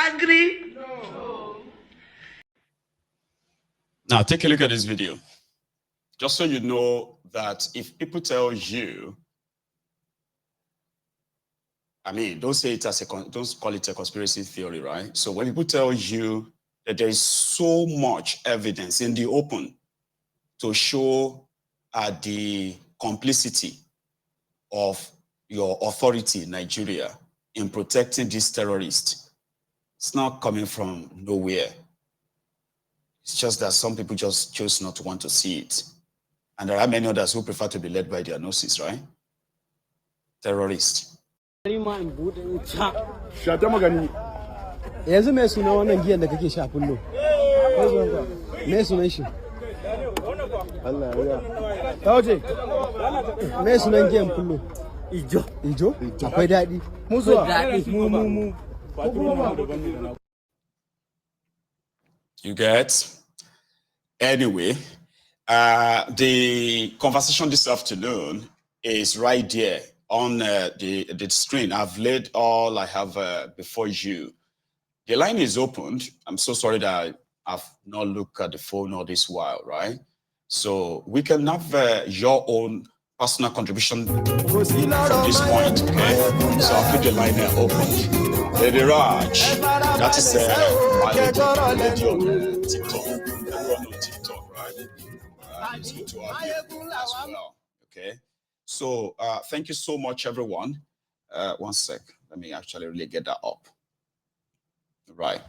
agree? No. Now, take a look at this video. Just so you know that if people tell you, I mean, don't say it as don't call it a conspiracy theory, right? So when people tell you that there is so much evidence in the open to show the complicity of your authority in Nigeria in protecting these terrorists, it's not coming from nowhere. It's just that some people just choose not to want to see it. And there are many others who prefer to be led by their noses, right? Terrorists. Yanzu mai suna wannan giyan da kake sha kullu. Me sunan shi? Allah ya. Tauje. Me sunan giyan kullu? Ijo. Ijo? Akwai daɗi. Mu zuwa. Mu. You get? Anyway, the conversation this afternoon is right there on the screen. I've laid all I have before you. The line is opened. I'm so sorry that I've not looked at the phone all this while, right? So we can have your own personal contribution from this point, okay? So I'll keep the line open. Lady Raj, that is my lady on TikTok. Everyone on TikTok, right? It's good to have you as well, okay? So thank you so much, everyone. One sec. Let me actually really get that up. Right.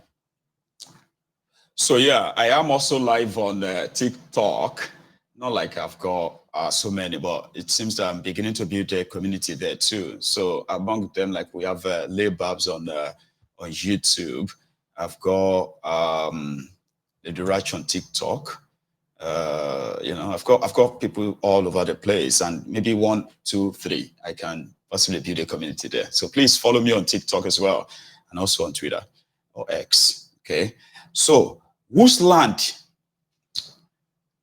So yeah, I am also live on TikTok. Not like I've got so many, but it seems that I'm beginning to build a community there too. So among them, like we have Laybabs on YouTube. I've got the Durach on TikTok. You know, I've got people all over the place, and maybe 1, 2, 3, I can possibly build a community there. So please follow me on TikTok as well, and also on Twitter or X. Okay. So whose land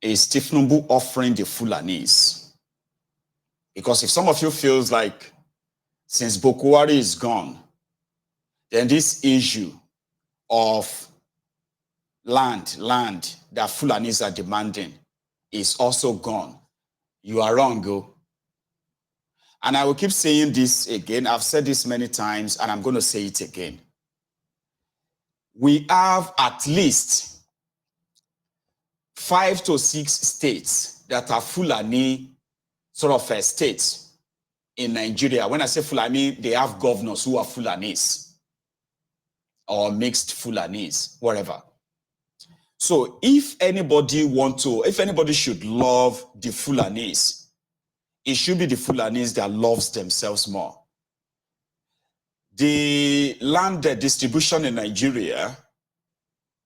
is Tifnumbu offering the Fulanis? Because if some of you feels like since Bokuwari is gone, then this issue of land that Fulanis are demanding is also gone. You are wrong, go. And I will keep saying this again. I've said this many times, and I'm going to say it again. We have at least 5 to 6 states that are Fulani sort of states in Nigeria. When I say Fulani, they have governors who are Fulanis or mixed Fulanis, whatever. So if anybody should love the Fulanis, it should be the Fulanis that loves themselves more. The land distribution in Nigeria,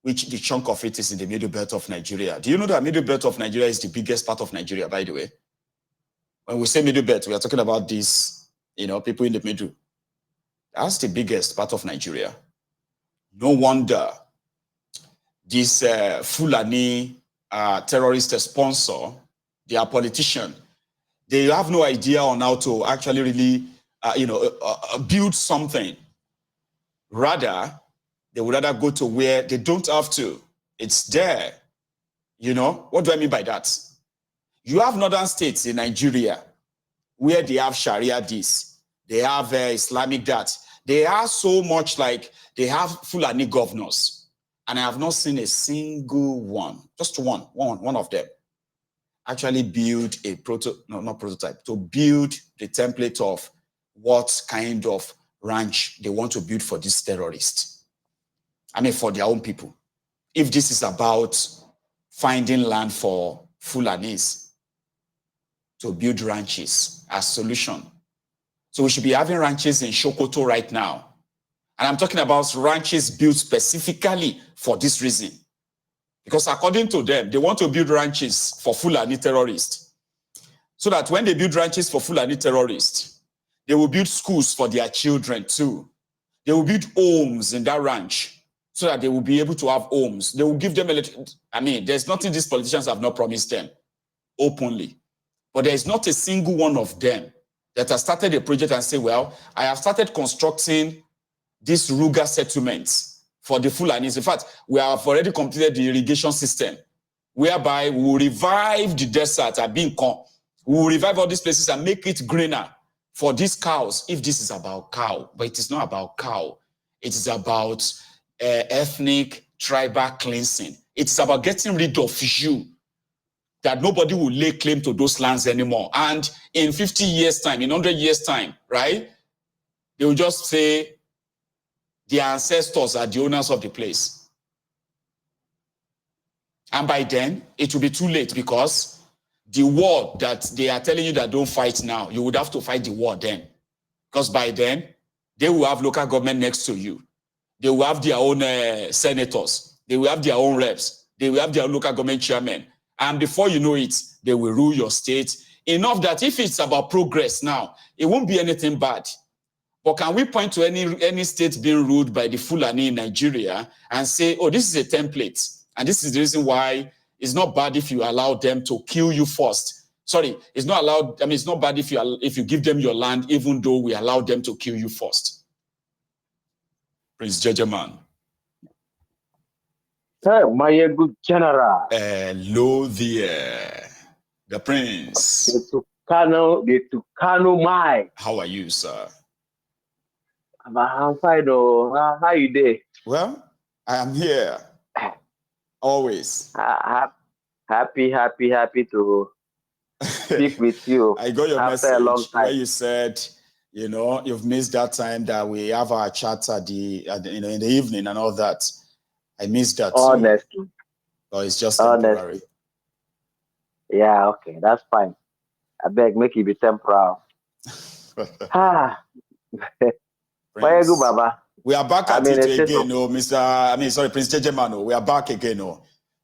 which the chunk of it is in the middle belt of Nigeria. Do you know that middle belt of Nigeria is the biggest part of Nigeria, by the way? When we say middle belt, we are talking about these, you know, people in the middle. That's the biggest part of Nigeria. No wonder this Fulani terrorist sponsor, they are politician. They have no idea on how to actually really, build something. Rather, they would rather go to where they don't have to. It's there. You know, what do I mean by that? You have northern states in Nigeria where they have Sharia this, they have Islamic that. They are so much like they have Fulani governors. And I have not seen a single one, just one of them, actually build a to build the template of what kind of ranch they want to build for these terrorists. I mean, for their own people. If this is about finding land for Fulanis to build ranches as solution. So we should be having ranches in Sokoto right now. And I'm talking about ranches built specifically for this reason. Because according to them, they want to build ranches for Fulani terrorists. So that when they build ranches for Fulani terrorists, they will build schools for their children too. They will build homes in that ranch so that they will be able to have homes. They will give them there's nothing these politicians have not promised them openly. But there is not a single one of them that has started a project and say, well, I have started constructing these Ruga settlements for the Fulanis. In fact, we have already completed the irrigation system, whereby we will revive the desert at Binkon. We will revive all these places and make it greener for these cows, if this is about cow. But it is not about cow. It is about ethnic, tribal cleansing. It's about getting rid of you, that nobody will lay claim to those lands anymore. And in 50 years' time, in 100 years' time, right, they will just say the ancestors are the owners of the place. And by then, it will be too late, because the war that they are telling you that don't fight now, you would have to fight the war then. Because by then, they will have local government next to you. They will have their own senators. They will have their own reps. They will have their own local government chairmen. And before you know it, they will rule your state. Enough that if it's about progress now, it won't be anything bad. But can we point to any state being ruled by the Fulani in Nigeria and say, oh, this is a template, and this is the reason why it's not bad if you allow them to kill you first? Sorry, it's not allowed. I mean, it's not bad if you give them your land, even though we allow them to kill you first. Prince Jejeman. Sir, my good general. Hello there, the prince. The Tucano Mai. How are you, sir? I'm fine. How you doing? Well, I am here. Always. Happy to speak with you. I got your after a long message time. where you said, you know, you've missed that time that we have our chat in the evening and all that. I missed that Honestly. too. Oh, it's just temporary. Honestly. Yeah, okay, that's fine. I beg, make it be temporal. Prince, Where Baba? we are back at it again, Prince Jejeman. We are back again.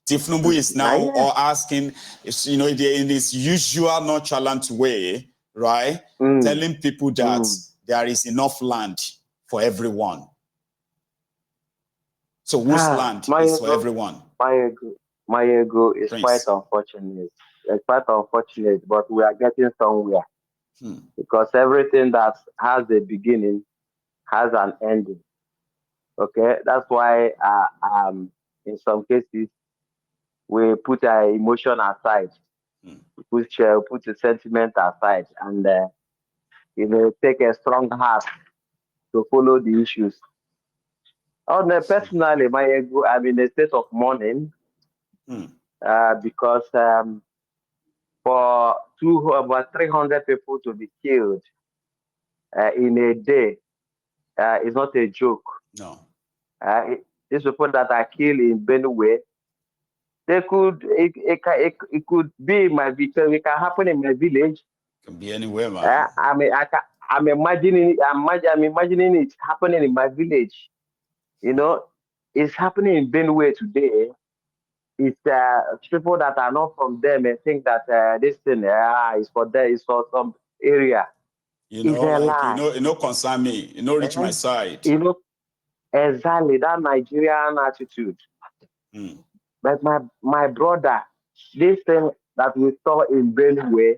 Tifnumbu is now or asking, you know, in his usual nonchalant way, right? Telling people that there is enough land for everyone. So whose land is for everyone? My ego is Prince. quite unfortunate. It's quite unfortunate, but we are getting somewhere. Because everything that has a beginning has an ending. Okay, that's why in some cases we put our emotion aside, put the sentiment aside, and you know, take a strong heart to follow the issues. Personally, my ego, I'm in a state of mourning because for about 300 people to be killed in a day is not a joke. No. These people that are killed in Benue, it could be in my village. It can happen in my village. It can be anywhere, man. I'm imagining it happening in my village. You know, it's happening in Benue today. It's people that are not from them and think that this thing is for them, it's for some area. You know, like, you know, concern me. You know, reach my side. You know, exactly that Nigerian attitude. But my brother, this thing that we saw in Benue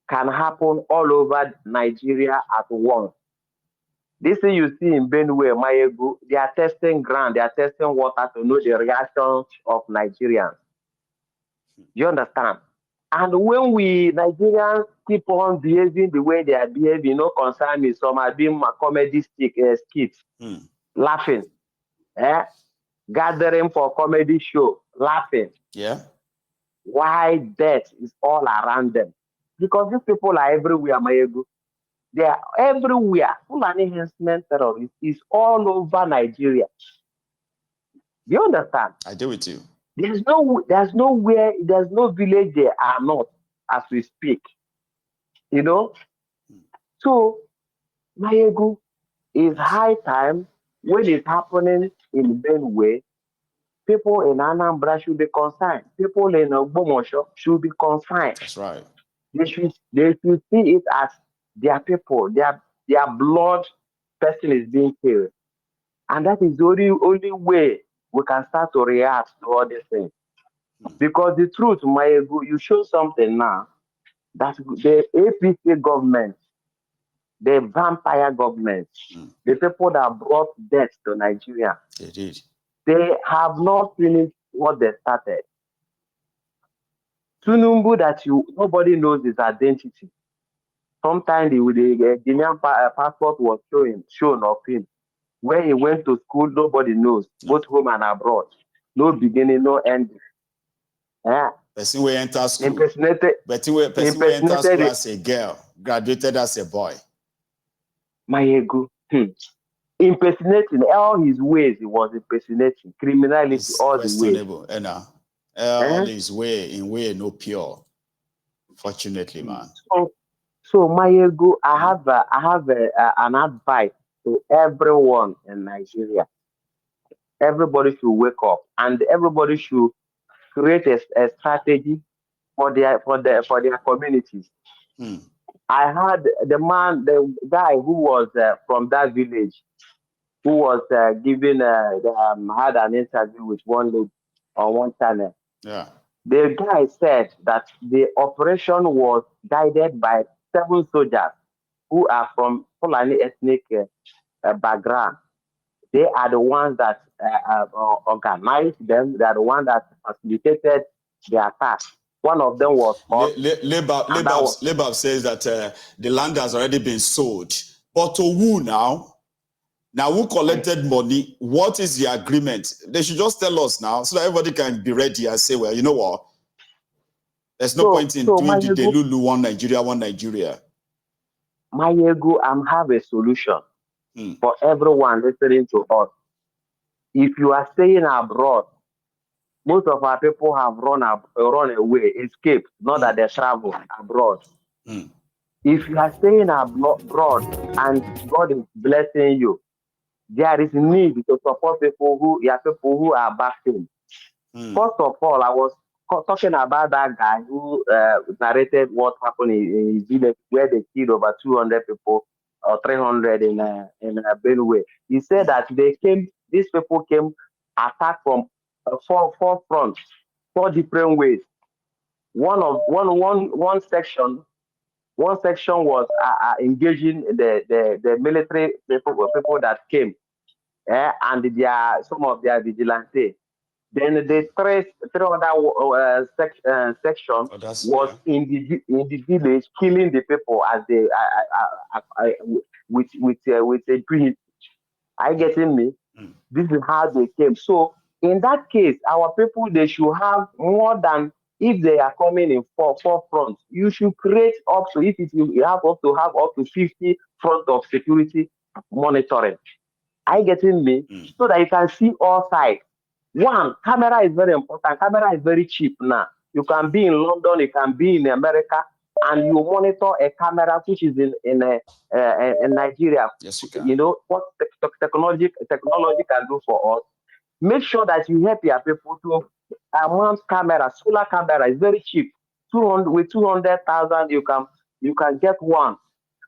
can happen all over Nigeria at once. This thing you see in Benue, Mayegu, they are testing ground, they are testing water to know the reactions of Nigerians. You understand? And when we Nigerians keep on behaving the way they are behaving, no concern me, some are being comedy skits, laughing, gathering for comedy show, laughing. Yeah. Why death is all around them? Because these people are everywhere, Mayegu. They are everywhere. Fulani enhancement terrorists is all over Nigeria. Do you understand? I do with you. There's no village they are not as we speak. You know? So, Mayegu, is high time when it's happening in Benue, people in Anambra should be concerned. People in Ogbomoso should be concerned. That's right. They should see it as their people, their blood person is being killed. And that is the only way we can start to react to all these things. Because the truth, Mayegu, you show something now that the APC government the vampire government, the people that brought death to Nigeria. They did. They have not finished what they started. Tunumbu, that nobody knows his identity. Sometimes the Guinean passport was shown of him. When he went to school, nobody knows, both home and abroad. No beginning, no ending. Yeah. Person will enter school. Impersonated as a girl, graduated as a boy. Mayegu. Impersonating all his ways, he was impersonating criminality, it's all the ways. All his way no pure. Fortunately, man. So Mayegu, I have an advice to everyone in Nigeria. Everybody should wake up, and everybody should create a strategy for their communities. I had the guy who was from that village, who was had an interview with one lady on one channel. Yeah. The guy said that the operation was guided by 7 soldiers who are from Fulani ethnic background. They are the ones that organized them. They are the ones that facilitated the attack. One of them was Lebab says that the land has already been sold. But to who now? Now, who collected money? What is the agreement? They should just tell us now so that everybody can be ready and say, well, you know what? There's no point in doing the Delulu one Nigeria. Mayegu, I have a solution for everyone listening to us. If you are staying abroad, most of our people have run away, escaped, not that they travel abroad. If you are staying abroad and God is blessing you, there is need to support people who are back home. First of all, I was talking about that guy who narrated what happened in his village where they killed over 200 people or 300 in Benue. He said that these people came attacked from 4 fronts, 4 different ways. One section was engaging the military people that came, and some of their vigilantes. Then the third section was in the village killing the people as they with a dream. Are you getting me? This is how they came. So in that case, our people, they should have more than, if they are coming in 4 fronts, you should create up to, if you have to have up to 50 front of security monitoring. Are you getting me? So that you can see all sides. One, camera is very important. Camera is very cheap now. You can be in London, you can be in America, and you monitor a camera which is in Nigeria. Yes, you can. You know what technology can do for us. Make sure that you help your people to mount camera. Solar camera is very cheap. 200,000 you can get one.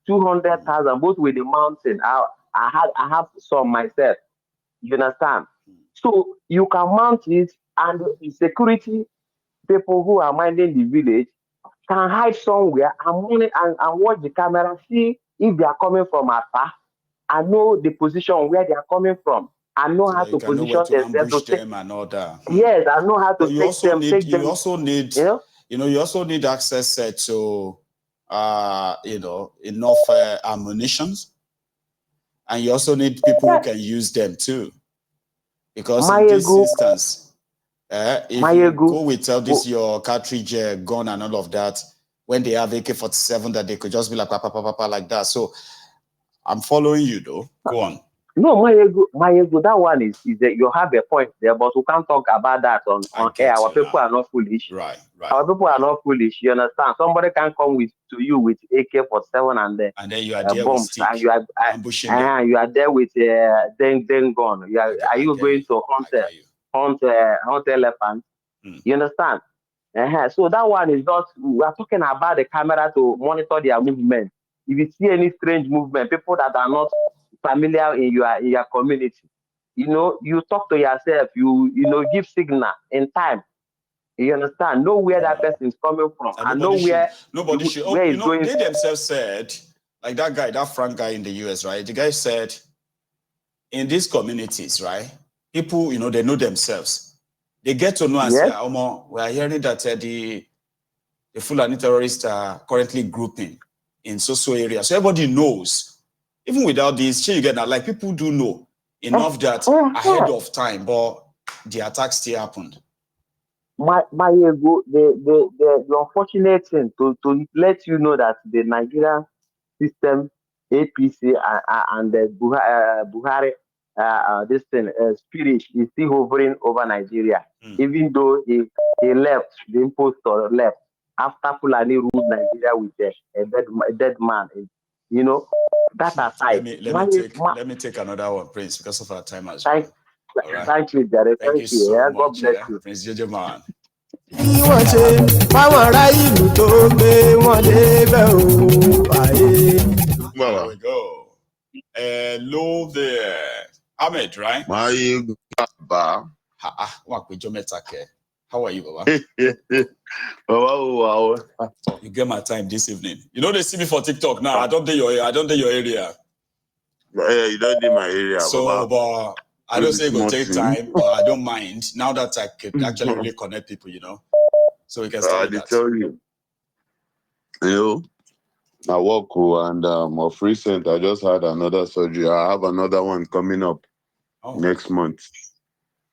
200,000 both with the mountain. I have some myself. You understand? So you can mount it, and the security people who are minding the village can hide somewhere and watch the camera, see if they are coming from afar, and know the position where they are coming from, and know how to position themselves to them and all that. Yes, I know how to you also need access to enough ammunitions, and you also need people who can use them too. Because in this instance, if you go with all this your cartridge gun and all of that, when they have AK-47, that they could just be like papa like that. So I'm following you though. Go on. No, Mayegu, that one is that you have a point there, but we can't talk about that on air. Our people are not foolish. Right. Our people are not foolish. You understand? Somebody can come to you with AK-47 and then you are there bombs, with and you are ambushing them. you are there with then gun. Are you going to hunt elephant? You understand? So that one is not. We are talking about the camera to monitor their movement. If you see any strange movement, people that are not familiar in your community, you talk to yourself. You give signal in time. You understand? Know where that person is coming from, and know where nobody should. Where he's going. They themselves said like that guy, that Frank guy in the US, right? The guy said, in these communities, right, people, they know themselves. They get to know and say, Omo, we are hearing that the Fulani terrorists are currently grouping in so areas. So everybody knows. Even without this, you get that, like people do know enough that ahead of time, but the attack still happened. My ego, the unfortunate thing to let you know that the Nigerian system, APC and the Buhari, this thing, spirit is still hovering over Nigeria, even though he left, the impostor left after Fulani ruled Nigeria with a dead man. That aside. Let me take another one, Prince, because of our time as well. All right. Thank you, Jared. Thank you so God much. bless you. Prince JJ Man. There we go. Hello there. Ahmed, right? How are you, Baba? Wow. You get my time this evening. They see me for TikTok now. I don't do your area. Yeah, you don't do my area. So, but I don't say it will take time, but I don't mind. Now that I could actually really connect people, so we can start that. I tell you, I work and of recent, I just had another surgery. I have another one coming up next month.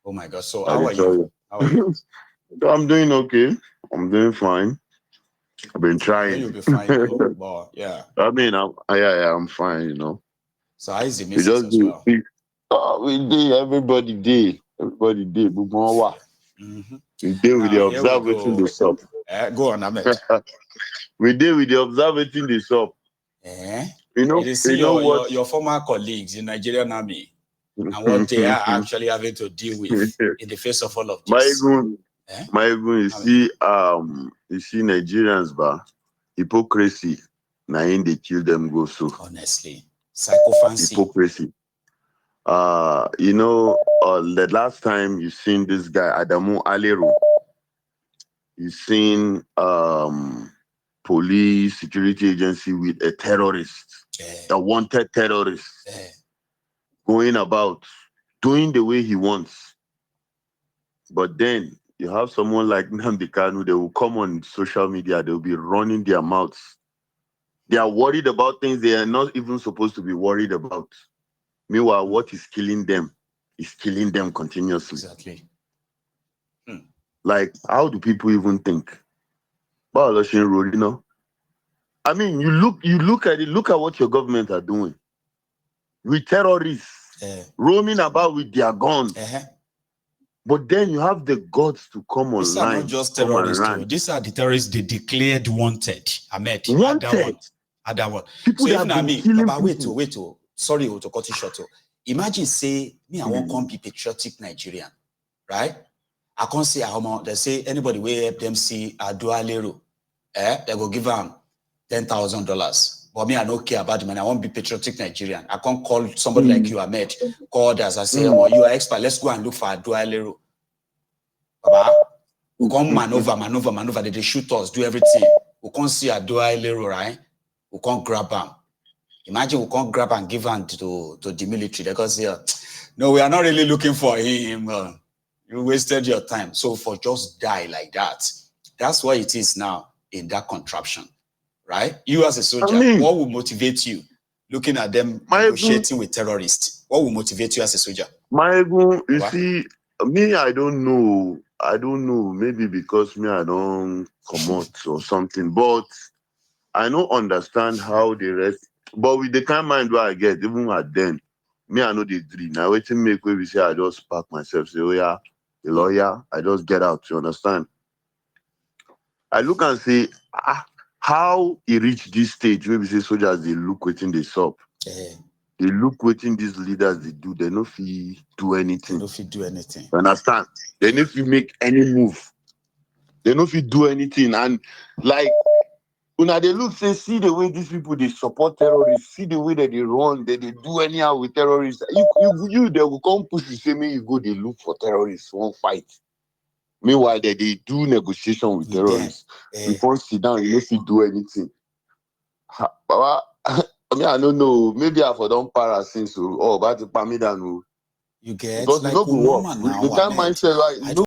Oh my God! So how are you? I'm doing okay. I'm doing fine. I've been trying. You'll be fine, though, but yeah. I mean, I'm fine. So how is the message as well? We did. Everybody did. Everybody did. We did with the observing the sub. Go on, Ahmed. We did with the observing the sub. You see your former colleagues in Nigerian army and what they are actually having to deal with in the face of all of this. You see Nigerians, but hypocrisy. Now they kill them go so. Honestly, psychophancy. Hypocrisy. The last time you seen this guy Adamu Aleru, you seen police security agency with a terrorist, a wanted terrorist, going about doing the way he wants. But then you have someone like Nnamdi Kanu, they will come on social media, they'll be running their mouths. They are worried about things they are not even supposed to be worried about. Meanwhile, what is killing them is killing them continuously. Exactly. Like, how do people even think? I mean, you look at it, look at what your government are doing. With terrorists roaming about with their guns. But then you have the gods to come online. These are not just terrorists. These are the terrorists they declared wanted. Ahmed. Wanted. That one. People so that have been Baba, wait. Sorry to cut you short. Imagine say me, I won't come be patriotic Nigerian, right? I can't say they say anybody will help them see a dualero. They will give them $10,000. But me, I don't care about the money. I won't be patriotic Nigerian. I can't call somebody like you, Ahmed, call others. I say, you are expert. Let's go and look for a dualero. Baba, we can't maneuver. They shoot us, do everything. We can't see a dualero, right? We can't grab them. Imagine we can't grab and give him to the military because no, we are not really looking for him. You wasted your time. So for just die like that, that's what it is now in that contraption, right? You as a soldier, what will motivate you looking at them negotiating with terrorists? What will motivate you as a soldier? You see, me, I don't know. Maybe because me, I don't come out or something. But I don't understand how the rest. But with the kind of mind where I get, even at then, me, I know the dream. Now, waiting make where we say I just pack myself, say, oh yeah, the lawyer, I just get out, you understand? I look and say, how he reached this stage where we say soldiers, they look waiting they sup. They look waiting these leaders, they do, they no fit do anything. You understand? They no fit make any move. They no fit do anything. And like, when they look, say, see the way these people they support terrorists, see the way that they run, they do anyhow with terrorists. You they will come push you, say me, you go, they look for terrorists, won't fight. Meanwhile, they do negotiation with terrorists. Before sit down, you don't fit do anything. Baba, mean, I don't know. Maybe I for don't para since. Oh, but the Pamidano. You get Because like you know, go normal up. now, The kind Ahmed. mindset, like, I you know,